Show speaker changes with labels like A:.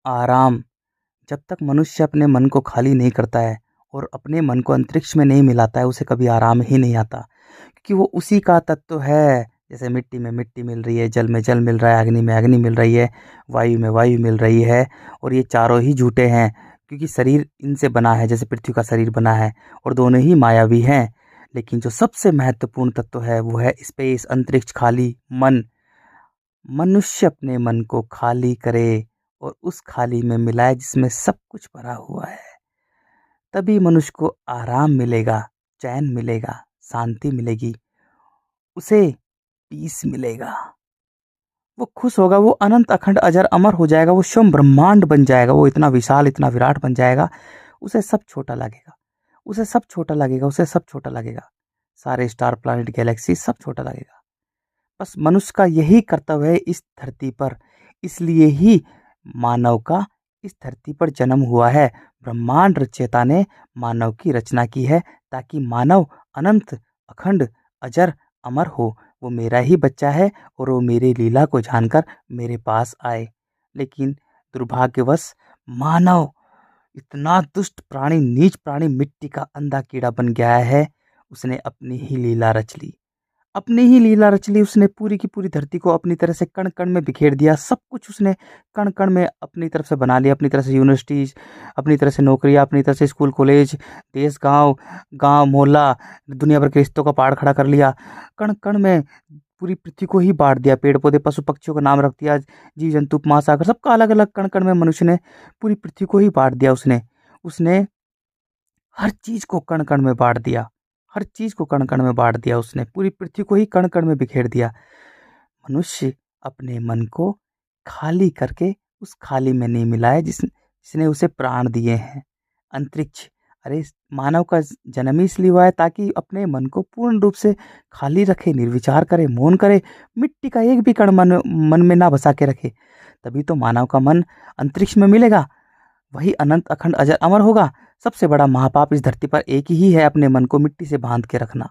A: आराम। जब तक मनुष्य अपने मन को खाली नहीं करता है और अपने मन को अंतरिक्ष में नहीं मिलाता है, उसे कभी आराम ही नहीं आता, क्योंकि वो उसी का तत्व है। जैसे मिट्टी में मिट्टी मिल रही है, जल में जल मिल रहा है, अग्नि में अग्नि मिल रही है, वायु में वायु मिल रही है, और ये चारों ही झूठे हैं, क्योंकि शरीर इनसे बना है, जैसे पृथ्वी का शरीर बना है, और दोनों ही मायावी हैं। लेकिन जो सबसे महत्वपूर्ण तत्व है वो है स्पेस, अंतरिक्ष, खाली मन। मनुष्य अपने मन को खाली करे और उस खाली में मिलाए जिसमें सब कुछ भरा हुआ है, तभी मनुष्य को आराम मिलेगा, चैन मिलेगा, शांति मिलेगी, उसे पीस मिलेगा। वो खुश होगा, वो अनंत अखंड अजर अमर हो जाएगा, वो स्वयं ब्रह्मांड बन जाएगा, वो इतना विशाल, इतना विराट बन जाएगा। उसे सब छोटा लगेगा, उसे सब छोटा लगेगा, उसे सब छोटा लगेगा। सारे स्टार, प्लैनेट, गैलेक्सी सब छोटा लगेगा। बस मनुष्य का यही कर्तव्य है इस धरती पर। इसलिए ही मानव का इस धरती पर जन्म हुआ है। ब्रह्मांड रचयिता ने मानव की रचना की है, ताकि मानव अनंत अखंड अजर अमर हो। वो मेरा ही बच्चा है और वो मेरी लीला को जानकर मेरे पास आए। लेकिन दुर्भाग्यवश मानव इतना दुष्ट प्राणी, नीच प्राणी, मिट्टी का अंधा कीड़ा बन गया है। उसने अपनी ही लीला रच ली, अपनी ही लीला रच ली। उसने पूरी की पूरी धरती को अपनी तरह से कण कण में बिखेर दिया। सब कुछ उसने कण कण में अपनी तरफ से बना लिया, अपनी तरह से यूनिवर्सिटीज, अपनी तरह से नौकरियां, अपनी तरह से स्कूल कॉलेज, देश, गांव गांव मोहल्ला, दुनिया भर के रिश्तों का पहाड़ खड़ा कर लिया। कण कण में पूरी पृथ्वी को ही बांट दिया। पेड़ पौधे, पशु पक्षियों का नाम रख दिया, जीव जंतु, महासागर, सबका अलग अलग कण कण में मनुष्य ने पूरी पृथ्वी को ही बांट दिया। उसने उसने हर चीज को कण कण में बांट दिया, हर चीज को कण कण में बांट दिया। उसने पूरी पृथ्वी को ही कण कण में बिखेर दिया। मनुष्य अपने मन को खाली करके उस खाली में नहीं मिलाए जिसने उसे प्राण दिए हैं। अंतरिक्ष, अरे मानव का जन्म ही इसलिए हुआ है ताकि अपने मन को पूर्ण रूप से खाली रखे, निर्विचार करे, मौन करे, मिट्टी का एक भी कण मन में ना बसा के रखे। तभी तो मानव का मन अंतरिक्ष में मिलेगा, वही अनंत अखंड अजर अमर होगा। सबसे बड़ा महापाप इस धरती पर एक ही है, अपने मन को मिट्टी से बांध के रखना।